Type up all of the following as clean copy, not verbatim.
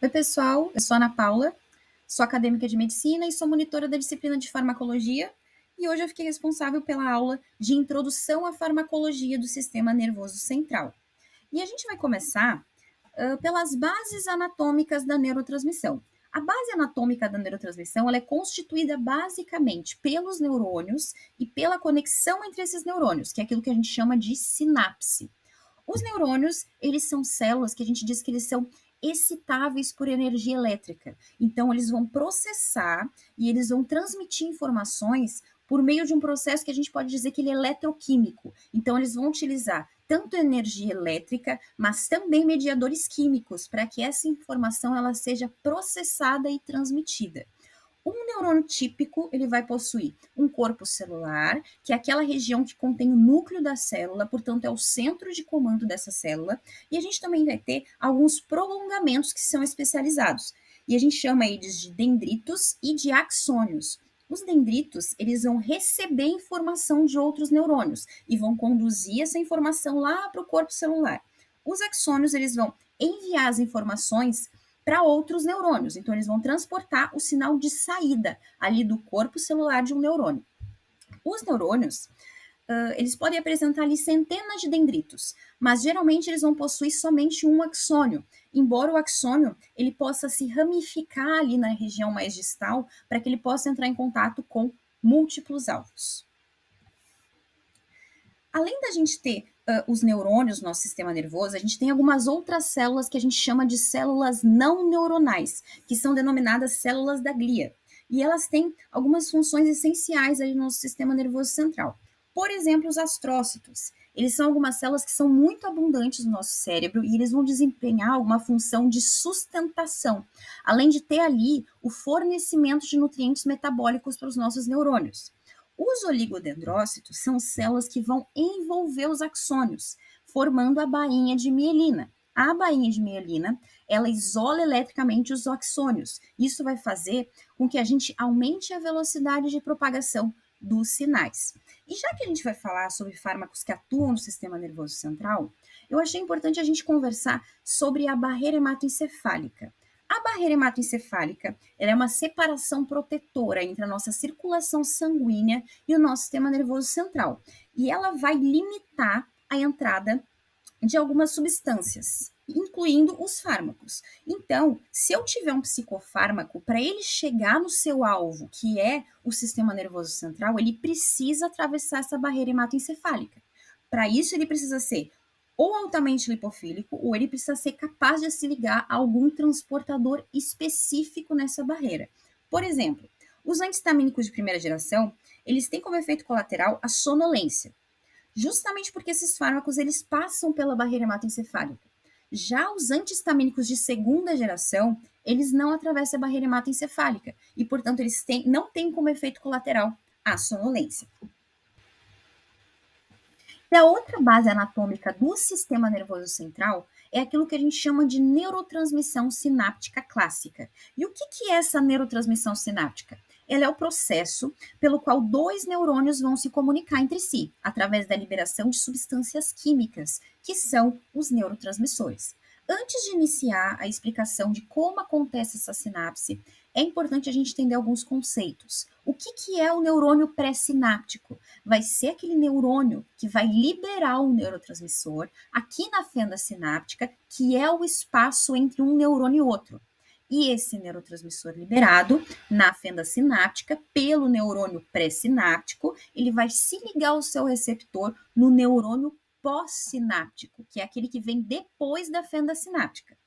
Oi, pessoal, eu sou a Ana Paula, sou acadêmica de medicina e sou monitora da disciplina de farmacologia. E hoje eu fiquei responsável pela aula de introdução à farmacologia do sistema nervoso central. E a gente vai começar pelas bases anatômicas da neurotransmissão. A base anatômica da neurotransmissão ela é constituída basicamente pelos neurônios e pela conexão entre esses neurônios, que é aquilo que a gente chama de sinapse. Os neurônios, eles são células que a gente diz que eles são excitáveis por energia elétrica. Então, eles vão processar e eles vão transmitir informações por meio de um processo que a gente pode dizer que ele é eletroquímico. Então, eles vão utilizar tanto energia elétrica, mas também mediadores químicos para que essa informação ela seja processada e transmitida. Um neurônio típico, ele vai possuir um corpo celular, que é aquela região que contém o núcleo da célula, portanto é o centro de comando dessa célula, e a gente também vai ter alguns prolongamentos que são especializados. E a gente chama eles de dendritos e de axônios. Os dendritos, eles vão receber informação de outros neurônios e vão conduzir essa informação lá para o corpo celular. Os axônios, eles vão enviar as informações para outros neurônios. Então, eles vão transportar o sinal de saída ali do corpo celular de um neurônio. Os neurônios, eles podem apresentar ali centenas de dendritos, mas geralmente eles vão possuir somente um axônio, embora o axônio ele possa se ramificar ali na região mais distal para que ele possa entrar em contato com múltiplos alvos. Além da gente ter os neurônios no nosso sistema nervoso, a gente tem algumas outras células que a gente chama de células não neuronais, que são denominadas células da glia. E elas têm algumas funções essenciais aí no nosso sistema nervoso central. Por exemplo, os astrócitos. Eles são algumas células que são muito abundantes no nosso cérebro e eles vão desempenhar uma função de sustentação, além de ter ali o fornecimento de nutrientes metabólicos para os nossos neurônios. Os oligodendrócitos são células que vão envolver os axônios, formando a bainha de mielina. A bainha de mielina, ela isola eletricamente os axônios. Isso vai fazer com que a gente aumente a velocidade de propagação dos sinais. E já que a gente vai falar sobre fármacos que atuam no sistema nervoso central, eu achei importante a gente conversar sobre a barreira hematoencefálica. A barreira hematoencefálica ela é uma separação protetora entre a nossa circulação sanguínea e o nosso sistema nervoso central. E ela vai limitar a entrada de algumas substâncias, incluindo os fármacos. Então, se eu tiver um psicofármaco, para ele chegar no seu alvo, que é o sistema nervoso central, ele precisa atravessar essa barreira hematoencefálica. Para isso, ele precisa ser ou altamente lipofílico, ou ele precisa ser capaz de se ligar a algum transportador específico nessa barreira. Por exemplo, os antihistamínicos de primeira geração, eles têm como efeito colateral a sonolência, justamente porque esses fármacos eles passam pela barreira hematoencefálica. Já os antihistamínicos de segunda geração, eles não atravessam a barreira hematoencefálica e, portanto, eles não têm como efeito colateral a sonolência. E a outra base anatômica do sistema nervoso central é aquilo que a gente chama de neurotransmissão sináptica clássica. E o que é essa neurotransmissão sináptica? Ela é o processo pelo qual dois neurônios vão se comunicar entre si, através da liberação de substâncias químicas, que são os neurotransmissores. Antes de iniciar a explicação de como acontece essa sinapse, é importante a gente entender alguns conceitos. O que é o neurônio pré-sináptico? Vai ser aquele neurônio que vai liberar o neurotransmissor aqui na fenda sináptica, que é o espaço entre um neurônio e outro. E esse neurotransmissor liberado na fenda sináptica pelo neurônio pré-sináptico, ele vai se ligar ao seu receptor no neurônio pós-sináptico, que é aquele que vem depois da fenda sináptica.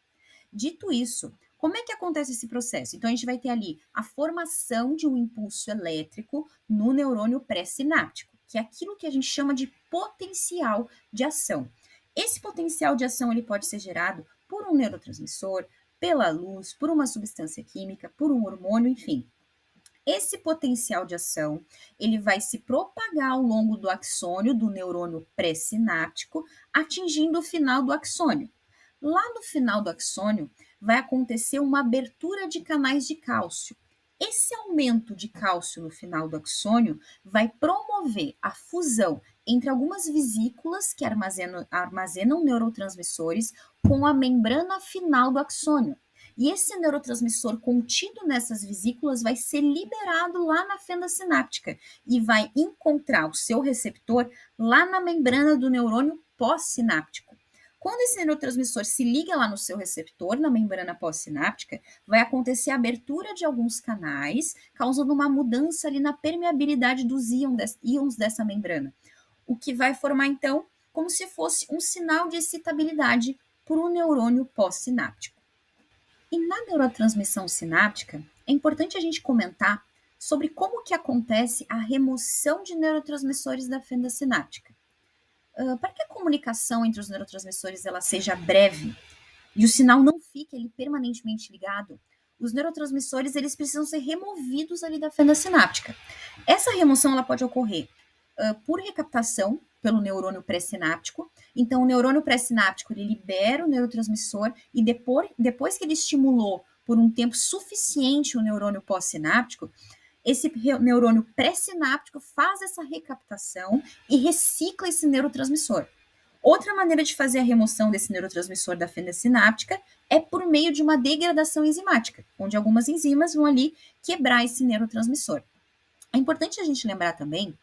Dito isso, como é que acontece esse processo? Então, a gente vai ter ali a formação de um impulso elétrico no neurônio pré-sináptico, que é aquilo que a gente chama de potencial de ação. Esse potencial de ação ele pode ser gerado por um neurotransmissor, pela luz, por uma substância química, por um hormônio, enfim. Esse potencial de ação, ele vai se propagar ao longo do axônio do neurônio pré-sináptico, atingindo o final do axônio. Lá no final do axônio, vai acontecer uma abertura de canais de cálcio. Esse aumento de cálcio no final do axônio vai promover a fusão entre algumas vesículas que armazenam neurotransmissores com a membrana final do axônio. E esse neurotransmissor contido nessas vesículas vai ser liberado lá na fenda sináptica e vai encontrar o seu receptor lá na membrana do neurônio pós-sináptico. Quando esse neurotransmissor se liga lá no seu receptor, na membrana pós-sináptica, vai acontecer a abertura de alguns canais, causando uma mudança ali na permeabilidade dos íons dessa membrana, o que vai formar, então, como se fosse um sinal de excitabilidade por um neurônio pós-sináptico. E na neurotransmissão sináptica, é importante a gente comentar sobre como que acontece a remoção de neurotransmissores da fenda sináptica. Para que a comunicação entre os neurotransmissores ela seja breve e o sinal não fique ali permanentemente ligado, os neurotransmissores eles precisam ser removidos ali da fenda sináptica. Essa remoção ela pode ocorrer por recaptação pelo neurônio pré-sináptico. Então, o neurônio pré-sináptico ele libera o neurotransmissor e depois que ele estimulou por um tempo suficiente o neurônio pós-sináptico, esse neurônio pré-sináptico faz essa recaptação e recicla esse neurotransmissor. Outra maneira de fazer a remoção desse neurotransmissor da fenda sináptica é por meio de uma degradação enzimática, onde algumas enzimas vão ali quebrar esse neurotransmissor. É importante a gente lembrar também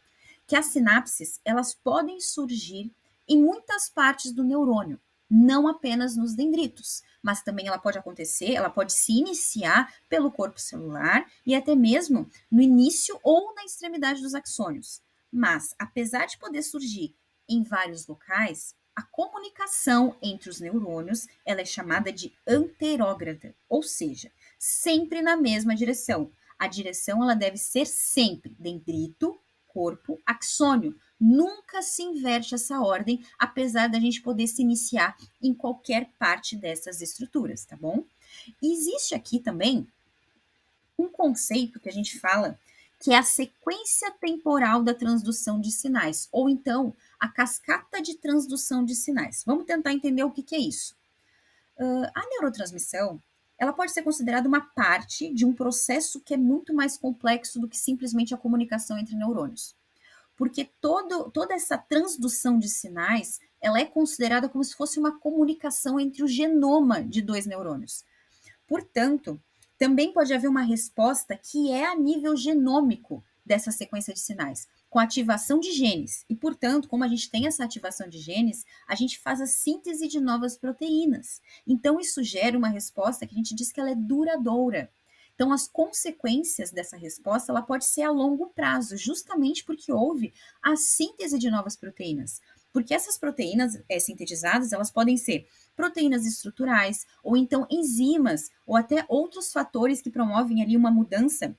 que as sinapses, elas podem surgir em muitas partes do neurônio, não apenas nos dendritos, mas também ela pode se iniciar pelo corpo celular e até mesmo no início ou na extremidade dos axônios. Mas, apesar de poder surgir em vários locais, a comunicação entre os neurônios, ela é chamada de anterógrada, ou seja, sempre na mesma direção. A direção ela deve ser sempre dendrito, corpo, axônio. Nunca se inverte essa ordem, apesar da gente poder se iniciar em qualquer parte dessas estruturas, tá bom? E existe aqui também um conceito que a gente fala que é a sequência temporal da transdução de sinais, ou então a cascata de transdução de sinais. Vamos tentar entender o que é isso. A neurotransmissão, ela pode ser considerada uma parte de um processo que é muito mais complexo do que simplesmente a comunicação entre neurônios. Porque toda essa transdução de sinais, ela é considerada como se fosse uma comunicação entre o genoma de dois neurônios. Portanto, também pode haver uma resposta que é a nível genômico dessa sequência de sinais, com ativação de genes. E, portanto, como a gente tem essa ativação de genes, a gente faz a síntese de novas proteínas. Então, isso gera uma resposta que a gente diz que ela é duradoura. Então, as consequências dessa resposta, ela pode ser a longo prazo, justamente porque houve a síntese de novas proteínas. Porque essas proteínas sintetizadas, elas podem ser proteínas estruturais, ou então enzimas, ou até outros fatores que promovem ali uma mudança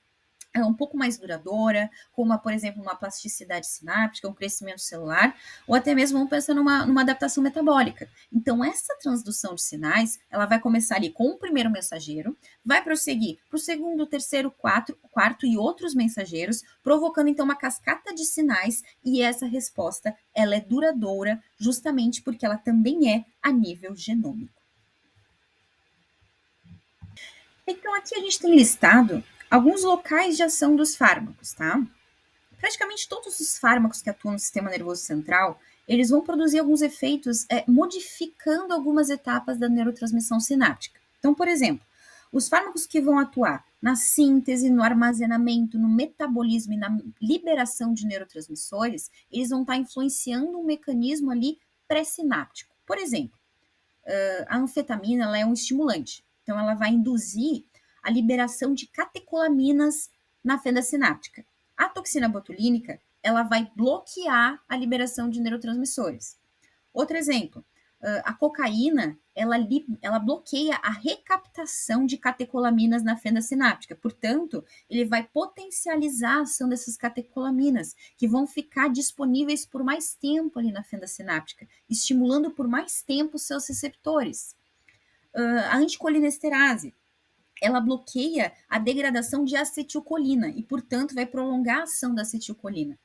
um pouco mais duradoura, como, por exemplo, uma plasticidade sináptica, um crescimento celular, ou até mesmo vamos pensar numa adaptação metabólica. Então, essa transdução de sinais, ela vai começar ali com o primeiro mensageiro, vai prosseguir para o segundo, terceiro, quarto e outros mensageiros, provocando, então, uma cascata de sinais, e essa resposta, ela é duradoura, justamente porque ela também é a nível genômico. Então, aqui a gente tem listado alguns locais de ação dos fármacos, tá? Praticamente todos os fármacos que atuam no sistema nervoso central, eles vão produzir alguns efeitos modificando algumas etapas da neurotransmissão sináptica. Então, por exemplo, os fármacos que vão atuar na síntese, no armazenamento, no metabolismo e na liberação de neurotransmissores, eles vão estar influenciando um mecanismo ali pré-sináptico. Por exemplo, a anfetamina ela é um estimulante, então ela vai induzir a liberação de catecolaminas na fenda sináptica. A toxina botulínica, ela vai bloquear a liberação de neurotransmissores. Outro exemplo, a cocaína, ela bloqueia a recaptação de catecolaminas na fenda sináptica. Portanto, ele vai potencializar a ação dessas catecolaminas, que vão ficar disponíveis por mais tempo ali na fenda sináptica, estimulando por mais tempo os seus receptores. A anticolinesterase, ela bloqueia a degradação de acetilcolina e, portanto, vai prolongar a ação da acetilcolina.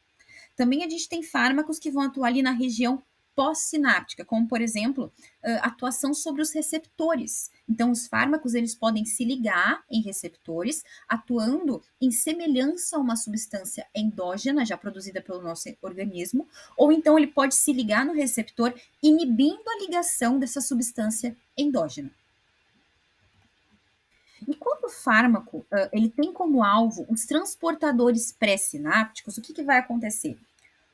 Também a gente tem fármacos que vão atuar ali na região pós-sináptica, como, por exemplo, atuação sobre os receptores. Então, os fármacos eles podem se ligar em receptores, atuando em semelhança a uma substância endógena, já produzida pelo nosso organismo, ou então ele pode se ligar no receptor, inibindo a ligação dessa substância endógena. o fármaco ele tem como alvo os transportadores pré-sinápticos, o que vai acontecer?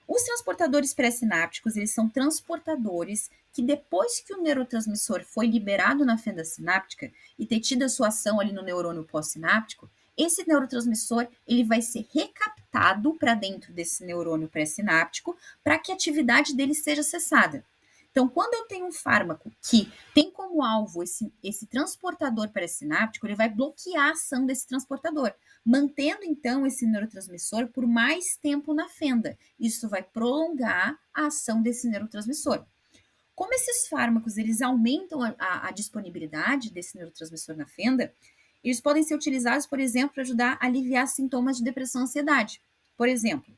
Os transportadores pré-sinápticos, eles são transportadores que depois que o neurotransmissor foi liberado na fenda sináptica e ter tido a sua ação ali no neurônio pós-sináptico, esse neurotransmissor ele vai ser recaptado para dentro desse neurônio pré-sináptico para que a atividade dele seja cessada. Então, quando eu tenho um fármaco que tem como alvo esse transportador pré-sináptico, ele vai bloquear a ação desse transportador, mantendo então esse neurotransmissor por mais tempo na fenda. Isso vai prolongar a ação desse neurotransmissor. Como esses fármacos eles aumentam a disponibilidade desse neurotransmissor na fenda, eles podem ser utilizados, por exemplo, para ajudar a aliviar sintomas de depressão e ansiedade. Por exemplo,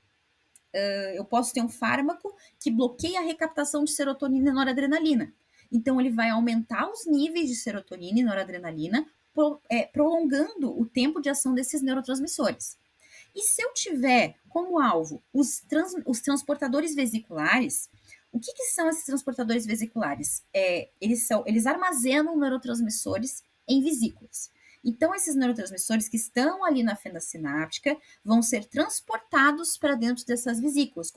eu posso ter um fármaco que bloqueia a recaptação de serotonina e noradrenalina. Então, ele vai aumentar os níveis de serotonina e noradrenalina, prolongando o tempo de ação desses neurotransmissores. E se eu tiver como alvo os transportadores vesiculares, o que são esses transportadores vesiculares? Eles armazenam neurotransmissores em vesículas. Então, esses neurotransmissores que estão ali na fenda sináptica vão ser transportados para dentro dessas vesículas,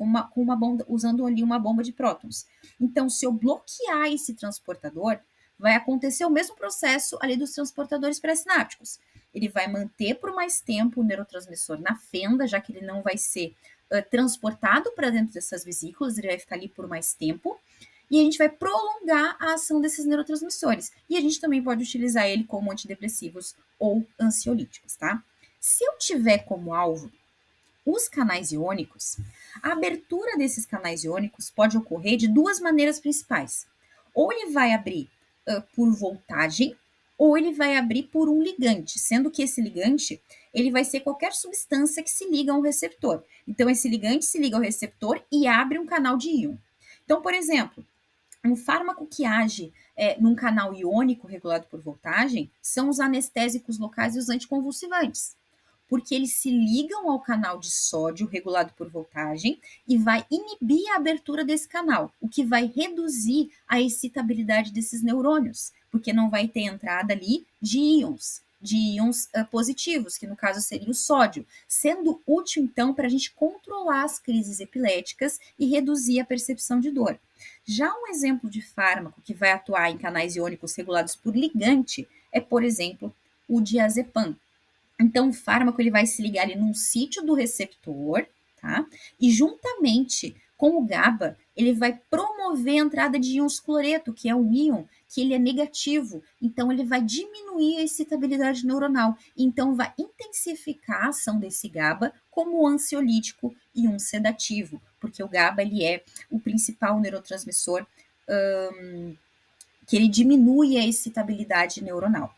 usando ali uma bomba de prótons. Então, se eu bloquear esse transportador, vai acontecer o mesmo processo ali dos transportadores pré-sinápticos. Ele vai manter por mais tempo o neurotransmissor na fenda, já que ele não vai ser transportado para dentro dessas vesículas, ele vai ficar ali por mais tempo, e a gente vai prolongar a ação desses neurotransmissores. E a gente também pode utilizar ele como antidepressivos ou ansiolíticos, tá? Se eu tiver como alvo os canais iônicos, a abertura desses canais iônicos pode ocorrer de duas maneiras principais. Ou ele vai abrir por voltagem, ou ele vai abrir por um ligante, sendo que esse ligante ele vai ser qualquer substância que se liga a um receptor. Então, esse ligante se liga ao receptor e abre um canal de íon. Então, por exemplo, um fármaco que age num canal iônico regulado por voltagem são os anestésicos locais e os anticonvulsivantes, porque eles se ligam ao canal de sódio regulado por voltagem e vai inibir a abertura desse canal, o que vai reduzir a excitabilidade desses neurônios, porque não vai ter entrada ali de íons positivos, que no caso seria o sódio, sendo útil então para a gente controlar as crises epiléticas e reduzir a percepção de dor. Já um exemplo de fármaco que vai atuar em canais iônicos regulados por ligante é, por exemplo, o diazepam. Então, o fármaco ele vai se ligar ali num sítio do receptor, tá? E juntamente com o GABA, ele vai promover a entrada de íons cloreto, que é um íon que ele é negativo. Então, ele vai diminuir a excitabilidade neuronal. Então, vai intensificar a ação desse GABA como um ansiolítico e um sedativo, porque o GABA ele é o principal neurotransmissor que ele diminui a excitabilidade neuronal.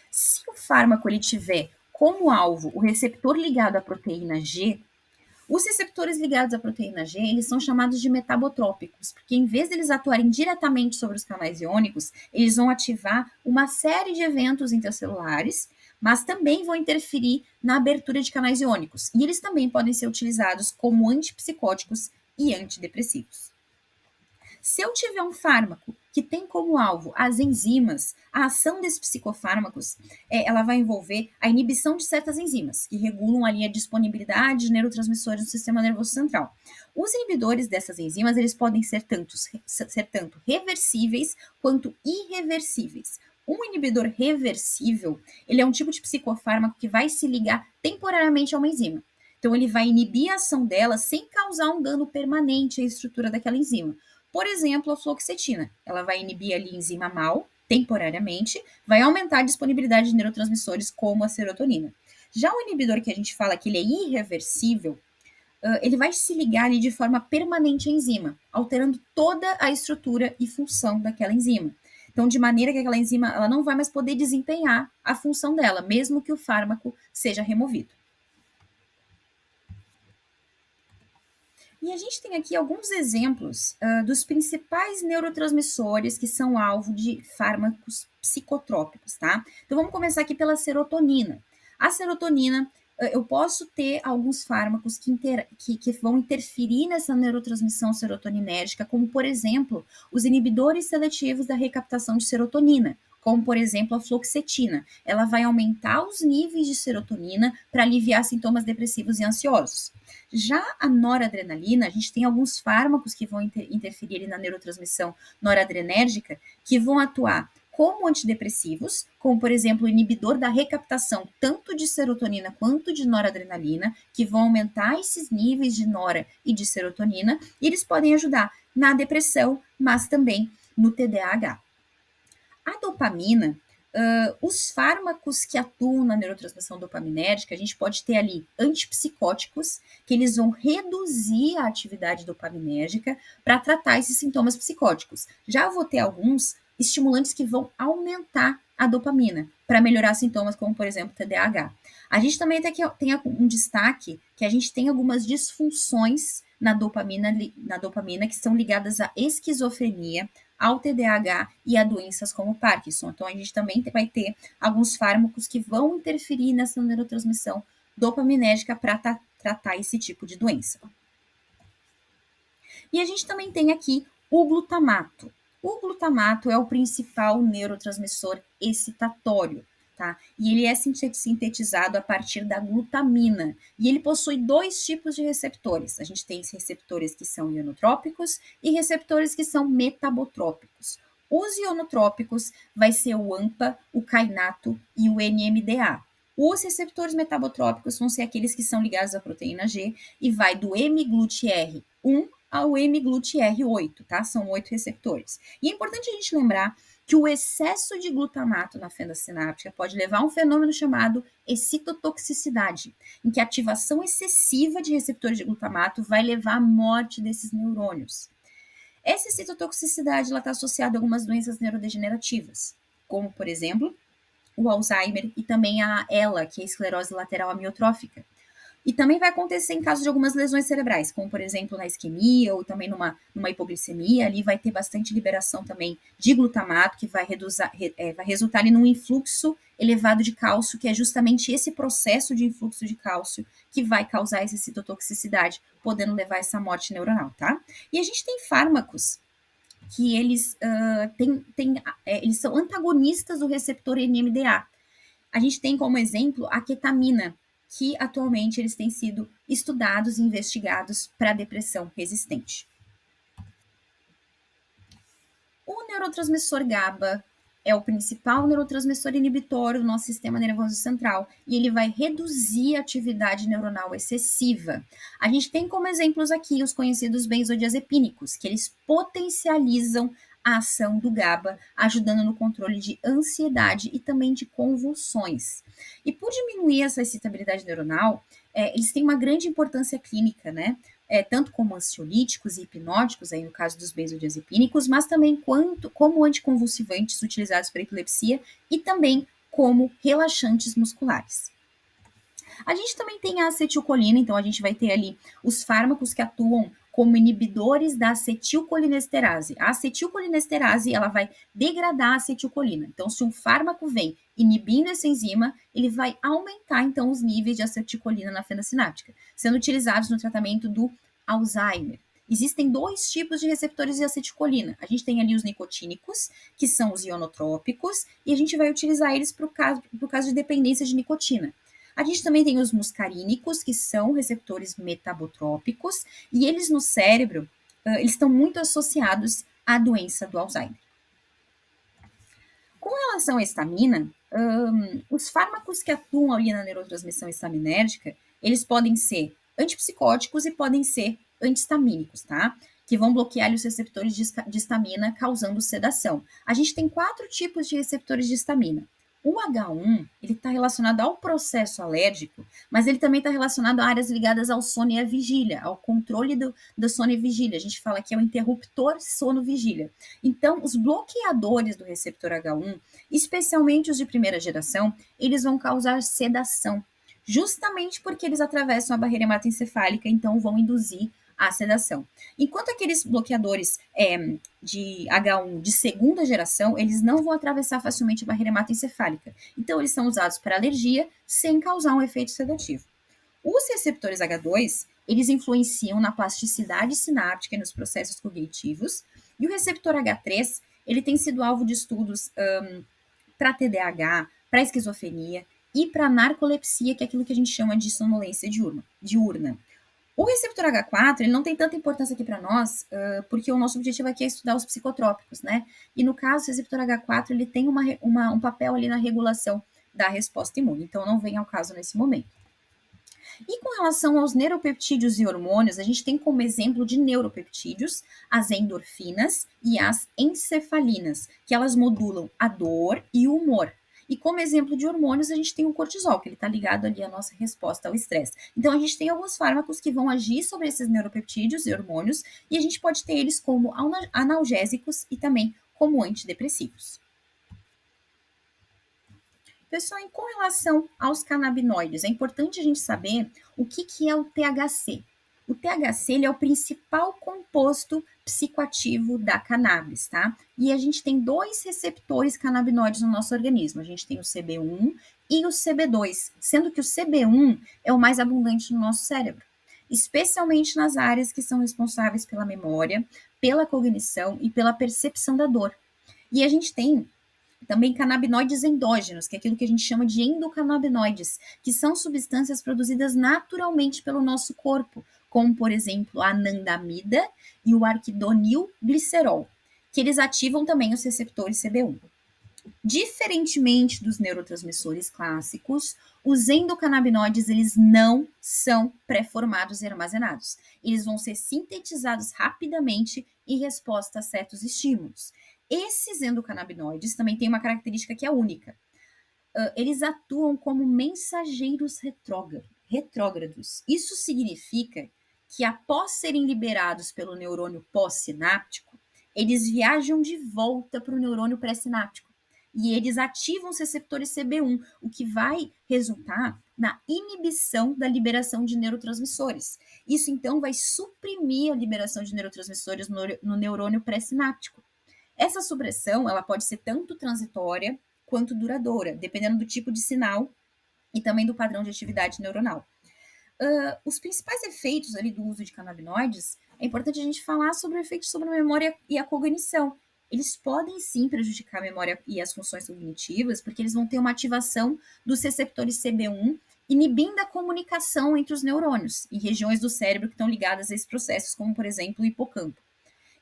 Se o fármaco ele tiver como alvo o receptor ligado à proteína G, os receptores ligados à proteína G, eles são chamados de metabotrópicos, porque em vez de eles atuarem diretamente sobre os canais iônicos, eles vão ativar uma série de eventos intracelulares, mas também vão interferir na abertura de canais iônicos. E eles também podem ser utilizados como antipsicóticos e antidepressivos. Se eu tiver um fármaco que tem como alvo as enzimas, a ação desses psicofármacos, ela vai envolver a inibição de certas enzimas, que regulam ali a disponibilidade de neurotransmissores no sistema nervoso central. Os inibidores dessas enzimas, eles podem ser tanto reversíveis quanto irreversíveis. Um inibidor reversível, ele é um tipo de psicofármaco que vai se ligar temporariamente a uma enzima. Então, ele vai inibir a ação dela sem causar um dano permanente à estrutura daquela enzima. Por exemplo, a fluoxetina, ela vai inibir ali a enzima MAO temporariamente, vai aumentar a disponibilidade de neurotransmissores como a serotonina. Já o inibidor que a gente fala que ele é irreversível, ele vai se ligar ali de forma permanente à enzima, alterando toda a estrutura e função daquela enzima. Então, de maneira que aquela enzima ela não vai mais poder desempenhar a função dela, mesmo que o fármaco seja removido. E a gente tem aqui alguns exemplos dos principais neurotransmissores que são alvo de fármacos psicotrópicos, tá? Então vamos começar aqui pela serotonina. A serotonina, eu posso ter alguns fármacos que vão interferir nessa neurotransmissão serotoninérgica, como por exemplo, os inibidores seletivos da recaptação de serotonina, como, por exemplo, a fluoxetina. Ela vai aumentar os níveis de serotonina para aliviar sintomas depressivos e ansiosos. Já a noradrenalina, a gente tem alguns fármacos que vão interferir ali na neurotransmissão noradrenérgica, que vão atuar como antidepressivos, como, por exemplo, o inibidor da recaptação tanto de serotonina quanto de noradrenalina, que vão aumentar esses níveis de nora e de serotonina, e eles podem ajudar na depressão, mas também no TDAH. A dopamina, os fármacos que atuam na neurotransmissão dopaminérgica, a gente pode ter ali antipsicóticos, que eles vão reduzir a atividade dopaminérgica para tratar esses sintomas psicóticos. Já vou ter alguns estimulantes que vão aumentar a dopamina para melhorar sintomas como, por exemplo, TDAH. A gente também tem um destaque que a gente tem algumas disfunções na dopamina que são ligadas à esquizofrenia, ao TDAH e a doenças como Parkinson. Então, a gente também vai ter alguns fármacos que vão interferir nessa neurotransmissão dopaminérgica para tratar esse tipo de doença. E a gente também tem aqui o glutamato. O glutamato é o principal neurotransmissor excitatório, tá? E ele é sintetizado a partir da glutamina. E ele possui dois tipos de receptores. A gente tem receptores que são ionotrópicos e receptores que são metabotrópicos. Os ionotrópicos vai ser o AMPA, o kainato e o NMDA. Os receptores metabotrópicos vão ser aqueles que são ligados à proteína G e vai do mGLUTR1 ao mGLUTR8, tá? São 8 receptores. E é importante a gente lembrar que o excesso de glutamato na fenda sináptica pode levar a um fenômeno chamado excitotoxicidade, em que a ativação excessiva de receptores de glutamato vai levar à morte desses neurônios. Essa excitotoxicidade está associada a algumas doenças neurodegenerativas, como, por exemplo, o Alzheimer e também a ELA, que é a esclerose lateral amiotrófica. E também vai acontecer em caso de algumas lesões cerebrais, como, por exemplo, na isquemia ou também numa hipoglicemia. Ali vai ter bastante liberação também de glutamato, que vai resultar em um influxo elevado de cálcio, que é justamente esse processo de influxo de cálcio que vai causar essa citotoxicidade, podendo levar a essa morte neuronal, tá? E a gente tem fármacos que eles, eles são antagonistas do receptor NMDA. A gente tem como exemplo a ketamina, que atualmente eles têm sido estudados e investigados para depressão resistente. O neurotransmissor GABA é o principal neurotransmissor inibitório do nosso sistema nervoso central e ele vai reduzir a atividade neuronal excessiva. A gente tem como exemplos aqui os conhecidos benzodiazepínicos, que eles potencializam a ação do GABA, ajudando no controle de ansiedade e também de convulsões. E por diminuir essa excitabilidade neuronal, eles têm uma grande importância clínica, né? Tanto como ansiolíticos e hipnóticos, aí no caso dos benzodiazepínicos, mas também como anticonvulsivantes utilizados para epilepsia e também como relaxantes musculares. A gente também tem a acetilcolina, então a gente vai ter ali os fármacos que atuam como inibidores da acetilcolinesterase. A acetilcolinesterase, ela vai degradar a acetilcolina. Então, se um fármaco vem inibindo essa enzima, ele vai aumentar, então, os níveis de acetilcolina na fenda sináptica, sendo utilizados no tratamento do Alzheimer. Existem dois tipos de receptores de acetilcolina. A gente tem ali os nicotínicos, que são os ionotrópicos, e a gente vai utilizar eles para o caso de dependência de nicotina. A gente também tem os muscarínicos, que são receptores metabotrópicos, e eles no cérebro, eles estão muito associados à doença do Alzheimer. Com relação à estamina, os fármacos que atuam ali na neurotransmissão estaminérgica, eles podem ser antipsicóticos e podem ser antihistamínicos, tá? Que vão bloquear os receptores de estamina, causando sedação. A gente tem 4 tipos de receptores de estamina. O H1, ele está relacionado ao processo alérgico, mas ele também está relacionado a áreas ligadas ao sono e à vigília, ao controle do sono e vigília. A gente fala que é o interruptor sono-vigília. Então, os bloqueadores do receptor H1, especialmente os de primeira geração, eles vão causar sedação, justamente porque eles atravessam a barreira hematoencefálica, então vão induzir a sedação. Enquanto aqueles bloqueadores de H1 de segunda geração, eles não vão atravessar facilmente a barreira hematoencefálica. Então, eles são usados para alergia sem causar um efeito sedativo. Os receptores H2, eles influenciam na plasticidade sináptica e nos processos cognitivos. E o receptor H3, ele tem sido alvo de estudos para TDAH, para esquizofrenia e para narcolepsia, que é aquilo que a gente chama de sonolência diurna. O receptor H4, ele não tem tanta importância aqui para nós, porque o nosso objetivo aqui é estudar os psicotrópicos, né? E no caso, o receptor H4, ele tem um papel ali na regulação da resposta imune, então não vem ao caso nesse momento. E com relação aos neuropeptídeos e hormônios, a gente tem como exemplo de neuropeptídeos as endorfinas e as encefalinas, que elas modulam a dor e o humor. E como exemplo de hormônios, a gente tem o cortisol, que ele está ligado ali à nossa resposta ao estresse. Então, a gente tem alguns fármacos que vão agir sobre esses neuropeptídeos e hormônios, e a gente pode ter eles como analgésicos e também como antidepressivos. Pessoal, com relação aos canabinoides, é importante a gente saber o que é o THC. O THC ele é o principal composto psicoativo da cannabis, tá? E a gente tem dois receptores canabinoides no nosso organismo. A gente tem o CB1 e o CB2, sendo que o CB1 é o mais abundante no nosso cérebro, especialmente nas áreas que são responsáveis pela memória, pela cognição e pela percepção da dor. E a gente tem também canabinoides endógenos, que é aquilo que a gente chama de endocannabinoides, que são substâncias produzidas naturalmente pelo nosso corpo, como, por exemplo, a anandamida e o arquidonilglicerol, que eles ativam também os receptores CB1. Diferentemente dos neurotransmissores clássicos, os endocannabinoides eles não são pré-formados e armazenados. Eles vão ser sintetizados rapidamente em resposta a certos estímulos. Esses endocannabinoides também têm uma característica que é única. Eles atuam como mensageiros retrógrados. Isso significa que, após serem liberados pelo neurônio pós-sináptico, eles viajam de volta para o neurônio pré-sináptico. E eles ativam os receptores CB1, o que vai resultar na inibição da liberação de neurotransmissores. Isso, então, vai suprimir a liberação de neurotransmissores no neurônio pré-sináptico. Essa supressão ela pode ser tanto transitória quanto duradoura, dependendo do tipo de sinal e também do padrão de atividade neuronal. Os principais efeitos ali do uso de canabinoides, é importante a gente falar sobre o efeito sobre a memória e a cognição. Eles podem sim prejudicar a memória e as funções cognitivas, porque eles vão ter uma ativação dos receptores CB1, inibindo a comunicação entre os neurônios em regiões do cérebro que estão ligadas a esses processos, como, por exemplo, o hipocampo.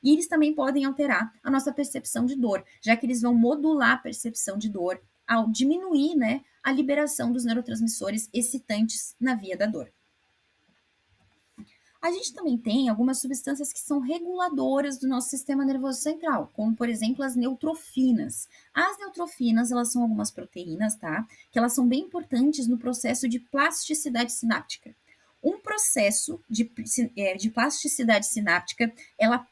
E eles também podem alterar a nossa percepção de dor, já que eles vão modular a percepção de dor ao diminuir, né, a liberação dos neurotransmissores excitantes na via da dor. A gente também tem algumas substâncias que são reguladoras do nosso sistema nervoso central, como, por exemplo, as neutrofinas. As neutrofinas, elas são algumas proteínas, tá? Que elas são bem importantes no processo de plasticidade sináptica. Um processo de plasticidade sináptica,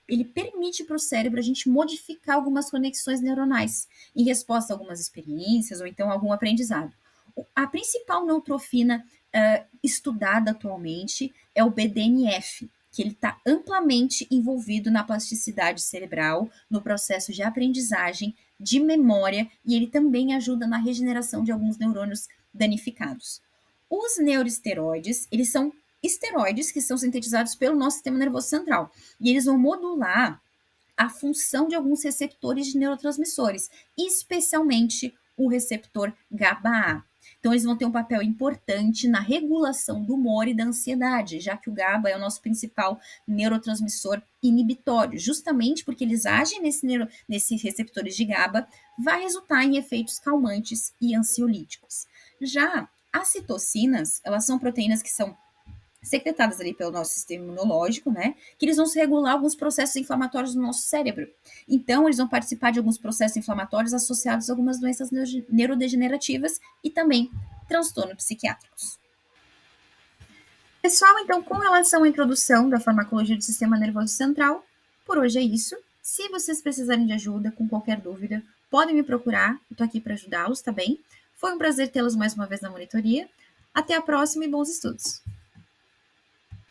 ele permite para o cérebro a gente modificar algumas conexões neuronais em resposta a algumas experiências ou então algum aprendizado. A principal neutrofina estudada atualmente é o BDNF, que ele está amplamente envolvido na plasticidade cerebral, no processo de aprendizagem, de memória, e ele também ajuda na regeneração de alguns neurônios danificados. Os neuroesteroides, eles são esteroides que são sintetizados pelo nosso sistema nervoso central, e eles vão modular a função de alguns receptores de neurotransmissores, especialmente o receptor GABA-A. Então, eles vão ter um papel importante na regulação do humor e da ansiedade, já que o GABA é o nosso principal neurotransmissor inibitório, justamente porque eles agem nesses receptores de GABA, vai resultar em efeitos calmantes e ansiolíticos. Já as citocinas, elas são proteínas que são secretadas ali pelo nosso sistema imunológico, né? Que eles vão regular alguns processos inflamatórios do nosso cérebro. Então, eles vão participar de alguns processos inflamatórios associados a algumas doenças neurodegenerativas e também transtornos psiquiátricos. Pessoal, então, com relação à introdução da farmacologia do sistema nervoso central, por hoje é isso. Se vocês precisarem de ajuda com qualquer dúvida, podem me procurar, eu estou aqui para ajudá-los, tá bem? Foi um prazer tê-los mais uma vez na monitoria. Até a próxima e bons estudos!